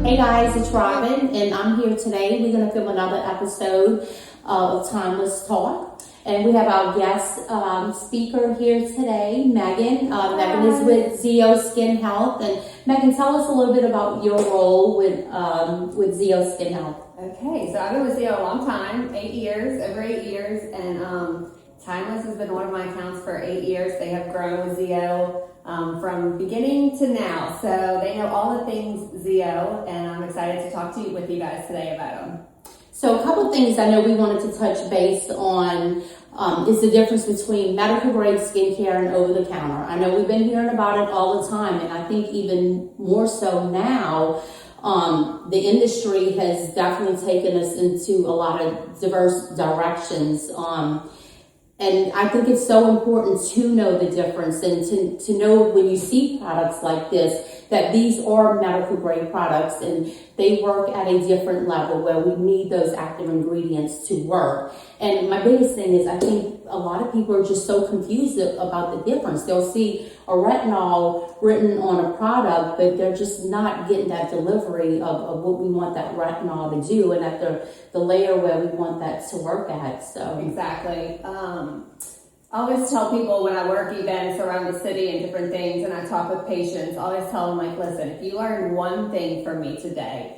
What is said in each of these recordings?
Hey guys, it's Robin, and I'm here today. We're going to film another episode of Timeless Talk. And we have our guest speaker here today, Meghan. Meghan is with Zeo Skin Health. And Meghan, tell us a little bit about your role with Zeo Skin Health. Okay, so I've been with Zeo a long time, over 8 years, and Timeless has been one of my accounts for 8 years. They have grown with Zeo from beginning to now, so they know all the things Zeo, and I'm excited to talk with you guys today about them. So a couple of things I know we wanted to touch base on is the difference between medical grade skincare and over the counter. I know we've been hearing about it all the time, and I think even more so now. The industry has definitely taken us into a lot of diverse directions. And I think it's so important to know the difference and to know when you see products like this, that these are medical grade products and they work at a different level where we need those active ingredients to work. And my biggest thing is I think a lot of people are just so confused about the difference. They'll see a retinol written on a product, but they're just not getting that delivery of what we want that retinol to do and at the layer where we want that to work at. So exactly. I always tell people when I work events around the city and different things and I talk with patients, I always tell them, like, listen, if you learn one thing from me today,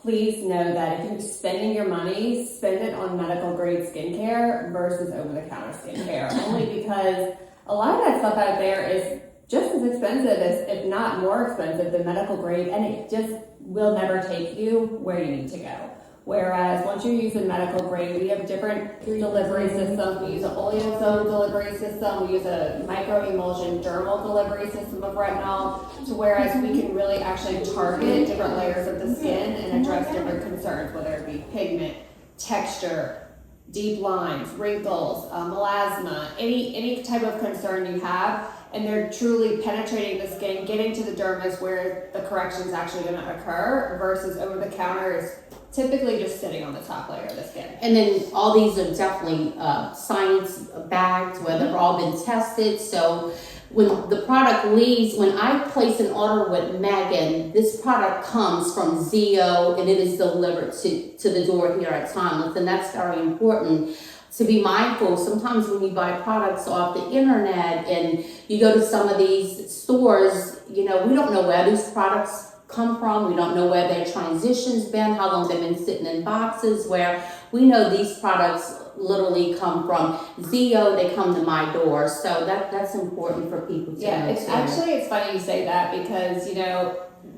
please know that if you're spending your money, spend it on medical grade skincare versus over-the-counter skincare. Only because a lot of that stuff out there is just as expensive, if not more expensive than medical grade, and it just will never take you where you need to go. Whereas once you're using medical grade, we have different delivery systems. We use an oleosome delivery system. We use a microemulsion dermal delivery system of retinol. So whereas we can really actually target different layers of the skin and address different concerns, whether it be pigment, texture, deep lines, wrinkles, melasma, any type of concern you have, and they're truly penetrating the skin, getting to the dermis where the correction is actually going to occur versus over the counter is typically just sitting on the top layer of the skin. And then all these are definitely science backed, where they've all been tested. So when the product leaves, when I place an order with Meghan, this product comes from Zeo and it is delivered to the door here at Timeless. And that's very important to be mindful. Sometimes when you buy products off the internet and you go to some of these stores, we don't know where these products come from. We don't know where their transition's been, how long they've been sitting in boxes, where we know these products literally come from Zeo, they come to my door. So that's important for people to know. It's funny you say that because,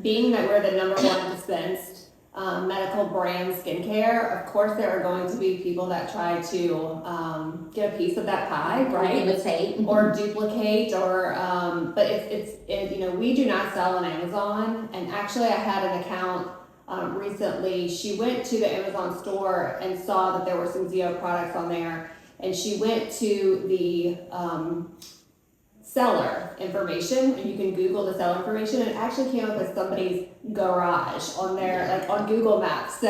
being that we're the number one dispensed medical brand skincare, of course there are going to be people that try to get a piece of that pie, right? Imitate or duplicate, or but we do not sell on Amazon. And actually, I had an account recently. She went to the Amazon store and saw that there were some Zeo products on there, and she went to the seller information, and you can Google the seller information, and it actually came up as somebody's garage on there, on Google Maps. So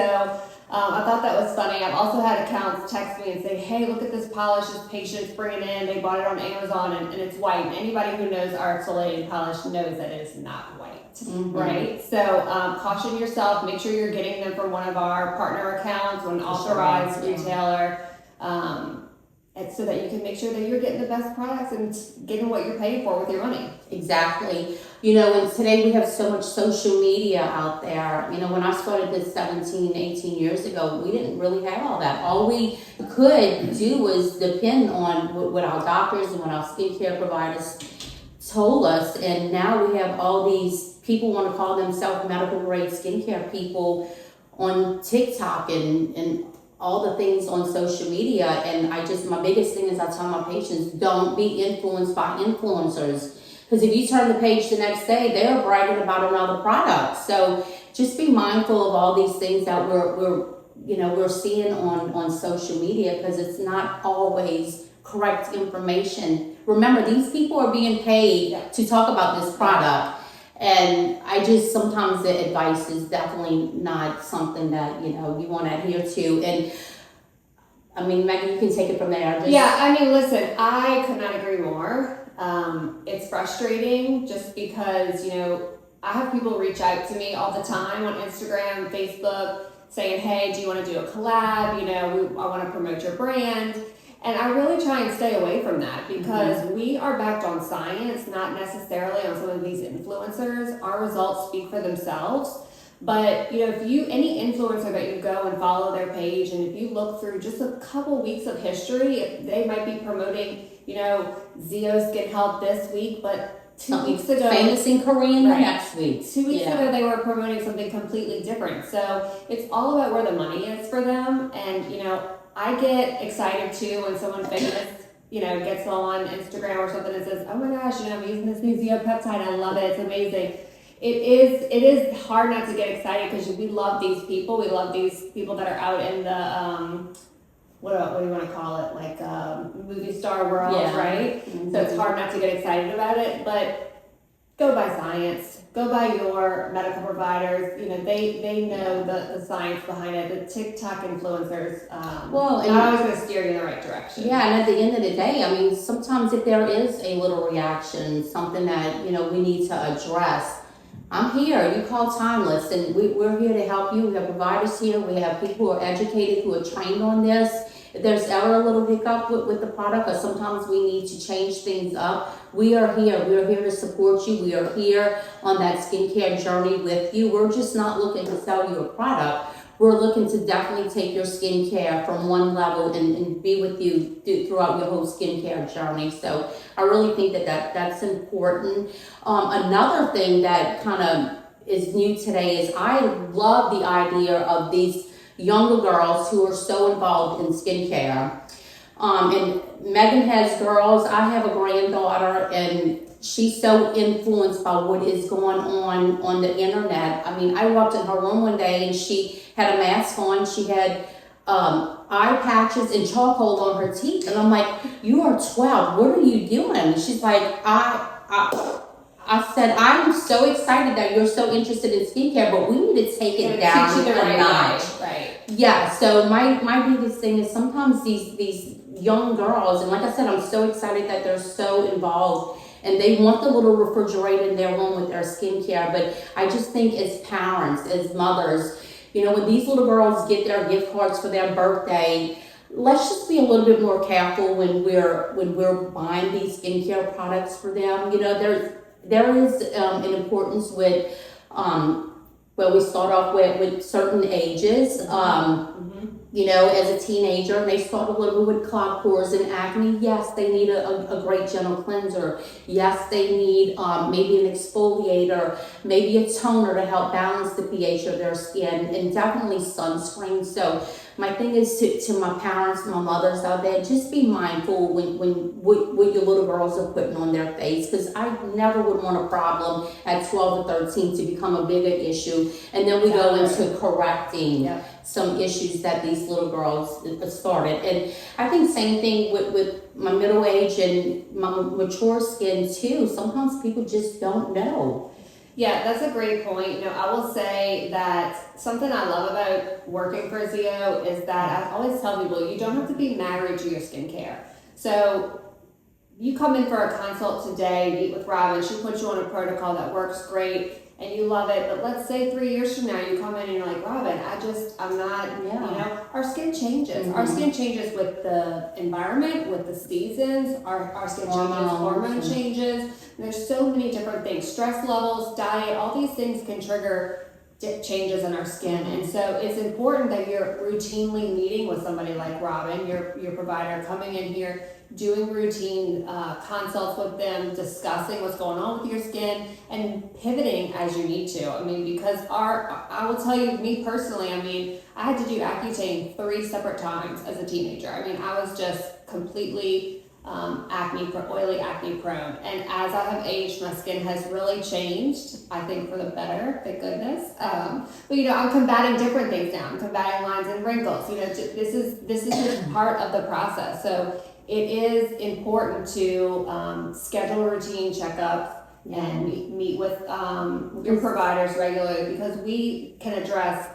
I thought that was funny. I've also had accounts text me and say, hey, look at this polish this patient's bringing in. They bought it on Amazon and it's white. And anybody who knows our exfoliating polish knows that it is not white, right? So caution yourself. Make sure you're getting them from one of our partner accounts, an authorized retailer. So that you can make sure that you're getting the best products and getting what you're paying for with your money. Exactly. And today we have so much social media out there. When I started this 17, 18 years ago, we didn't really have all that. All we could do was depend on what our doctors and what our skincare providers told us. And now we have all these people want to call themselves medical grade skincare people on TikTok and all the things on social media. And my biggest thing is I tell my patients, don't be influenced by influencers. Because if you turn the page the next day, they're bragging about another product. So just be mindful of all these things that we're seeing on social media, because it's not always correct information. Remember, these people are being paid to talk about this product. And sometimes the advice is definitely not something that, you want to adhere to. And Meghan, you can take it from there. Listen, I could not agree more. It's frustrating just because, I have people reach out to me all the time on Instagram, Facebook, saying, hey, do you want to do a collab? You know, I want to promote your brand. And I really try and stay away from that because we are backed on science, not necessarily on some of these influencers. Our results speak for themselves. But, you know, if you, any influencer that you go and follow their page, and if you look through just a couple weeks of history, they might be promoting, you know, Zeo Skin Health this week, but 2 weeks ago, famous in Korean the next week. 2 weeks ago, they were promoting something completely different. So it's all about where the money is for them. And, you know, I get excited too when someone famous, you know, gets on Instagram or something and says, oh my gosh, you know, I'm using this new Zeo peptide. I love it. It's amazing. It is hard not to get excited because we love these people. We love these people that are out in the, what do you want to call it? Like, movie star world, right? So it's hard not to get excited about it, but go by science. Go by your medical providers. You know, they know the science behind it. The TikTok influencers, not always going to steer you in the right direction. Yeah, and at the end of the day, I mean, sometimes if there is a little reaction, something that, you know, we need to address, I'm here. You call Timeless, and we're here to help you. We have providers here. We have people who are educated, who are trained on this. If there's ever a little hiccup with the product, or sometimes we need to change things up, we are here. We are here to support you. We are here on that skincare journey with you. We're just not looking to sell you a product. We're looking to definitely take your skincare from one level and be with you throughout your whole skincare journey. So I really think that's important. Another thing that kind of is new today is I love the idea of these younger girls who are so involved in skincare. And Meghan has girls. I have a granddaughter, and she's so influenced by what is going on the internet. I mean, I walked in her room one day and she had a mask on. She had eye patches and charcoal on her teeth. And I'm like, you are 12. What are you doing? And she's like, I said, I'm so excited that you're so interested in skincare, but we need to take it down a notch. Right. Yeah, so my biggest thing is sometimes these young girls, and like I said, I'm so excited that they're so involved and they want the little refrigerator in their room with their skincare. But I just think as parents, as mothers, you know, when these little girls get their gift cards for their birthday, let's just be a little bit more careful when we're buying these skincare products for them. You know, there is an importance with well, we start off with certain ages. You know, as a teenager, they start a little bit with clog pores and acne. Yes, they need a great gentle cleanser. Yes, they need maybe an exfoliator, maybe a toner to help balance the pH of their skin, and definitely sunscreen. So my thing is to my parents, my mothers out there, just be mindful when what your little girls are putting on their face, because I never would want a problem at 12 or 13 to become a bigger issue, and then we go into correcting some issues that these little girls started. And I think same thing with my middle age and my mature skin too. Sometimes people just don't know. Yeah, that's a great point. You know, I will say that something I love about working for Zeo is that I always tell people you don't have to be married to your skincare. So you come in for a consult today, meet with Robin, she puts you on a protocol that works great and you love it. But let's say 3 years from now you come in and you're like, Robin, I'm not, you know, our skin changes. Our skin changes with the environment, with the seasons, our skin changes, hormone changes. And there's so many different things. Stress levels, diet, all these things can trigger changes in our skin. And so it's important that you're routinely meeting with somebody like Robin, your provider, coming in here, doing routine consults with them, discussing what's going on with your skin, and pivoting as you need to. I mean, because I will tell you, me personally, I mean, I had to do Accutane 3 separate times as a teenager. I mean, I was just completely oily acne prone. And as I have aged, my skin has really changed, I think for the better, thank goodness. But you know, I'm combating different things now. I'm combating lines and wrinkles. You know, this is just part of the process. So it is important to schedule routine checkups and meet with your providers regularly, because we can address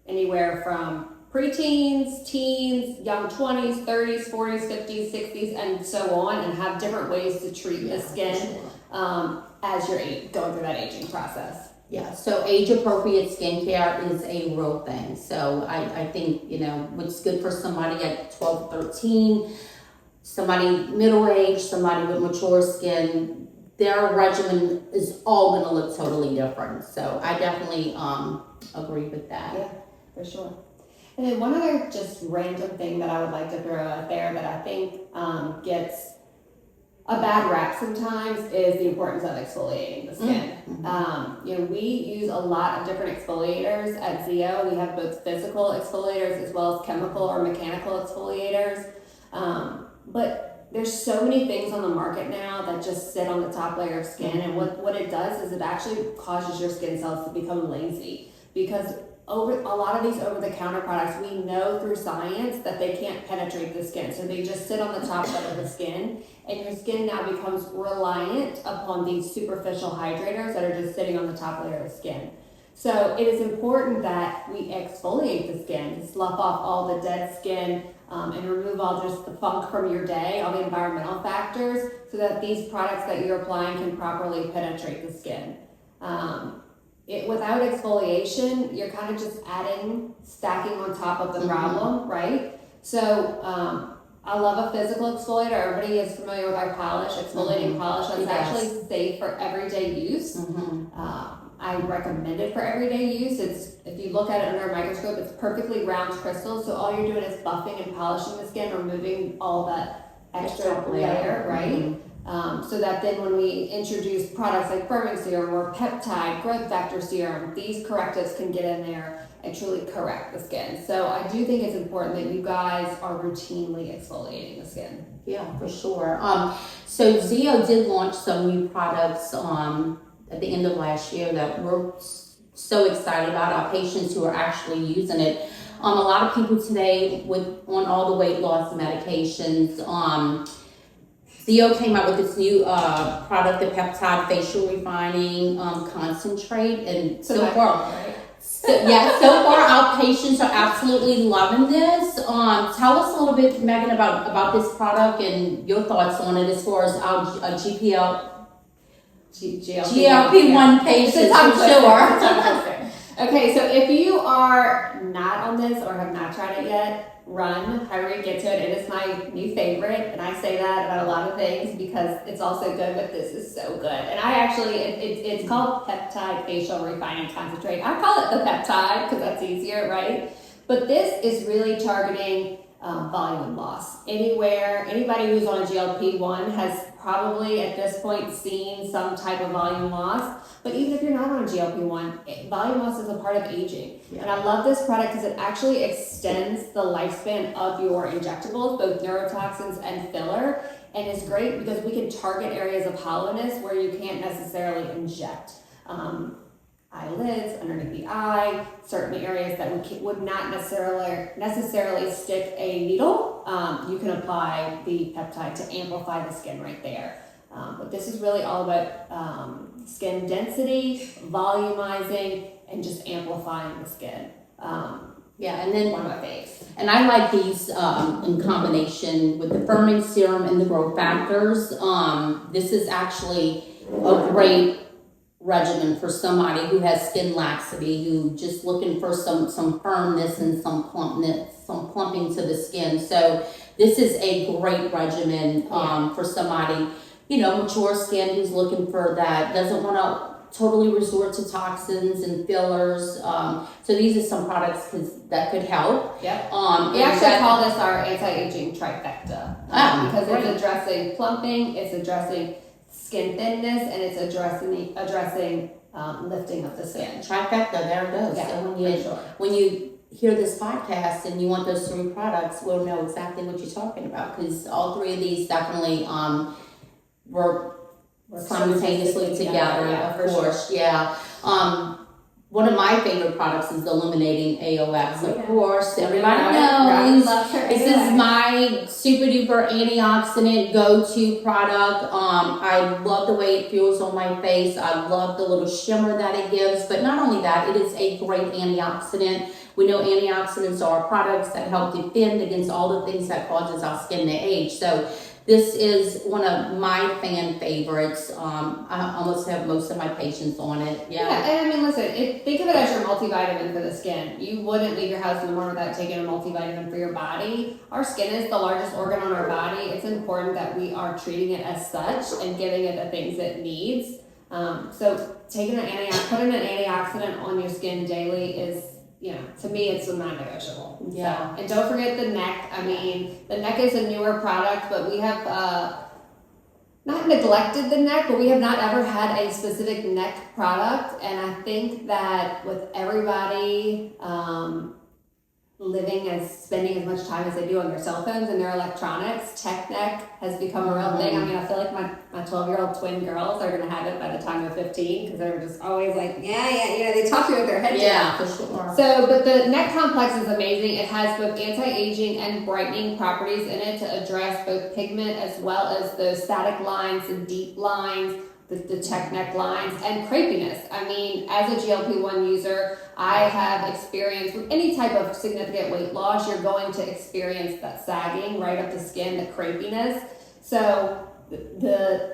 anywhere from preteens, teens, young 20s, 30s, 40s, 50s, 60s, and so on, and have different ways to treat the skin as you're going through that aging process. Yeah, so age-appropriate skincare is a real thing. So I think, what's good for somebody at 12, 13, somebody middle-aged, somebody with mature skin, their regimen is all going to look totally different. So I definitely agree with that. Yeah, for sure. And then one other just random thing that I would like to throw out there that I think gets a bad rap sometimes is the importance of exfoliating the skin. Mm-hmm. We use a lot of different exfoliators at Zio. We have both physical exfoliators as well as chemical or mechanical exfoliators. But there's so many things on the market now that just sit on the top layer of skin, and what it does is it actually causes your skin cells to become lazy, because a lot of these over-the-counter products, we know through science that they can't penetrate the skin, so they just sit on the top layer of the skin, and your skin now becomes reliant upon these superficial hydrators that are just sitting on the top layer of the skin. So it is important that we exfoliate the skin to slough off all the dead skin and remove all just the funk from your day, all the environmental factors, so that these products that you're applying can properly penetrate the skin. Without exfoliation, you're kind of just stacking on top of the problem, right? So I love a physical exfoliator. Everybody is familiar with our polish, exfoliating polish. That's actually safe for everyday use. I recommend it for everyday use. If you look at it under a microscope, it's perfectly round crystals. So all you're doing is buffing and polishing the skin, removing all that extra layer, right? So that then when we introduce products like firming serum or peptide, growth factor serum, these correctives can get in there and truly correct the skin. So I do think it's important that you guys are routinely exfoliating the skin. Yeah, for sure. So Zio did launch some new products at the end of last year that we're so excited about. Our patients who are actually using it. A lot of people today on all the weight loss medications. Zio came out with this new product, the peptide facial refining concentrate, and so far, so far our patients are absolutely loving this. Tell us a little bit, Megan, about this product and your thoughts on it as far as our GLP-1 patients, for sure. Okay, so if you are not on this or have not tried it yet, run, hurry, get to it. It is my new favorite, and I say that about a lot of things because it's also good, but this is so good. And I actually, it's called Peptide Facial Refining Concentrate. I call it the peptide because that's easier, right? But this is really targeting volume loss. Anybody who's on a GLP-1 has probably at this point seen some type of volume loss. But even if you're not on a GLP-1, volume loss is a part of aging. Yeah. And I love this product because it actually extends the lifespan of your injectables, both neurotoxins and filler. And it's great because we can target areas of hollowness where you can't necessarily inject. Eyelids, underneath the eye, certain areas that would not necessarily stick a needle. You can apply the peptide to amplify the skin right there. But this is really all about skin density, volumizing, and just amplifying the skin. And then one of my faves. And I like these in combination with the firming serum and the growth factors. This is actually a great regimen for somebody who has skin laxity, who just looking for some firmness and some plumpness, some plumping to the skin. So this is a great regimen for somebody, mature skin who's looking for that, doesn't want to totally resort to toxins and fillers. So these are some products that could help. Yep. We actually call this our anti-aging trifecta because it's addressing plumping, it's addressing skin thinness, and it's addressing lifting of the skin. Trifecta, there it goes. Yeah, so when you hear this podcast and you want those three products, we'll know exactly what you're talking about, because all three of these definitely work simultaneously together, of course. Sure. Yeah. one of my favorite products is eliminating AOX. Of Yeah. course, everybody Robin knows. loves her This AOX. is my super duper antioxidant go-to product. I love the way it feels on my face. I love the little shimmer that it gives. But not only that, it is a great antioxidant. We know antioxidants are products that help defend against all the things that causes our skin to age. So this is one of my fan favorites. I almost have most of my patients on it. Yeah, and I mean, listen, think of it as your multivitamin for the skin. You wouldn't leave your house in the morning without taking a multivitamin for your body. Our skin is the largest organ on our body. It's important that we are treating it as such and giving it the things it needs. So putting an antioxidant on your skin daily is, to me, it's a non-negotiable. Yeah. So, and don't forget the neck. I mean, the neck is a newer product, but we have not neglected the neck, but we have not ever had a specific neck product. And I think that with everybody spending as much time as they do on their cell phones and their electronics, tech neck has become a real thing. I mean, I feel like my 12-year-old twin girls are going to have it by the time they're 15 because they're just always like, they talk to you with their head Yeah, down. for sure. So, but the neck complex is amazing. It has both anti-aging and brightening properties in it to address both pigment as well as those static lines and deep lines, the tech neck lines, and crepiness. I mean, as a GLP-1 user, I have experienced with any type of significant weight loss, you're going to experience that sagging right up the skin, the crepiness. So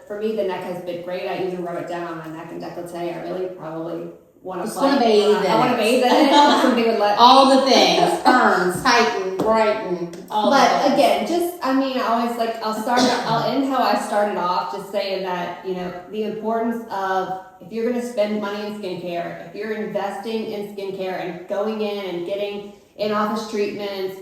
for me, the neck has been great. I even wrote it down on my neck and décolleté. I really probably want to bathe in it. I want to bathe in it. Something would let all the things, firm, tighten, brighten, all But the things. again, I'll end how I started off, just saying that, the importance of, if you're going to spend money in skincare, if you're investing in skincare and going in and getting in-office treatments,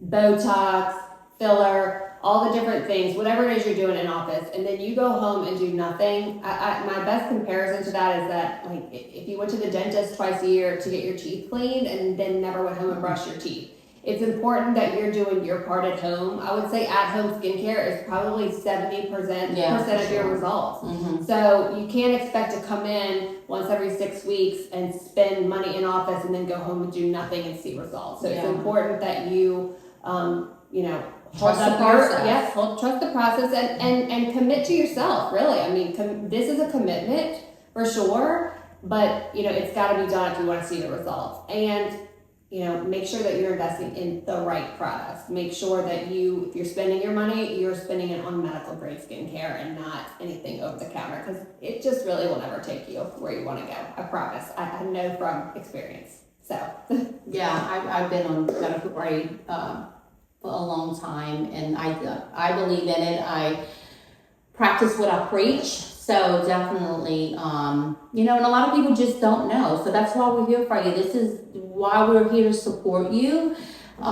Botox, filler, all the different things, whatever it is you're doing in office, and then you go home and do nothing. My best comparison to that is that, like, if you went to the dentist twice a year to get your teeth cleaned and then never went home and brushed your teeth. It's important that you're doing your part at home. I would say at-home skincare is probably 70% of your results. Mm-hmm. So you can't expect to come in once every 6 weeks and spend money in office and then go home and do nothing and see results. So it's important that you, Trust the process. Trust the process and commit to yourself, really. I mean, this is a commitment for sure, but, it's got to be done if you want to see the results. And, make sure that you're investing in the right products. Make sure that if you're spending your money, you're spending it on medical grade skincare and not anything over the counter, because it just really will never take you where you want to go. I promise. I know from experience. So. Yeah, I've been on medical grade for a long time, and I believe in it. I practice what I preach. So definitely, and a lot of people just don't know. So that's why we're here for you. This is why we're here to support you. A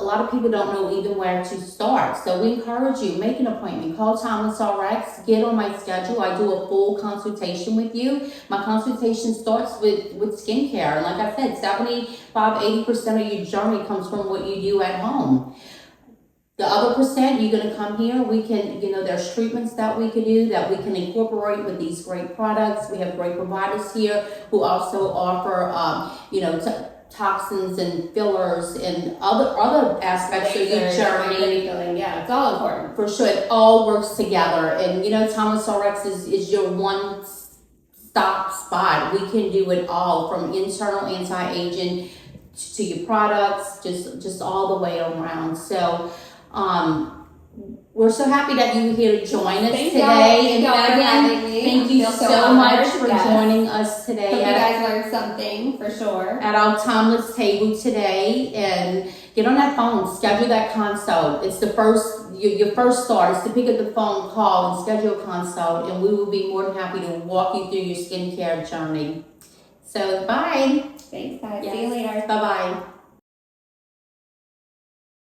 lot of people don't know even where to start. So we encourage you, make an appointment, call Timeless RX, get on my schedule. I do a full consultation with you. My consultation starts with skincare. And like I said, 75-80% of your journey comes from what you do at home. The other percent, you're going to come here. We can, there's treatments that we can do that we can incorporate with these great products. We have great providers here who also offer, toxins and fillers and other aspects of your journey. Yeah, it's all important. For sure, it all works together. And, Timeless RX is your one-stop spot. We can do it all, from internal anti-aging to your products, just all the way around. So, we're so happy that you were here to join us today. Thank y'all for having me. Thank you so much for joining us today. Hope you guys learned something for sure. At our Timeless table today, and get on that phone, schedule that consult. It's your first start is to pick up the phone, call, and schedule a consult, and we will be more than happy to walk you through your skincare journey. So, bye. Thanks, guys. Yes. See you later. Bye-bye.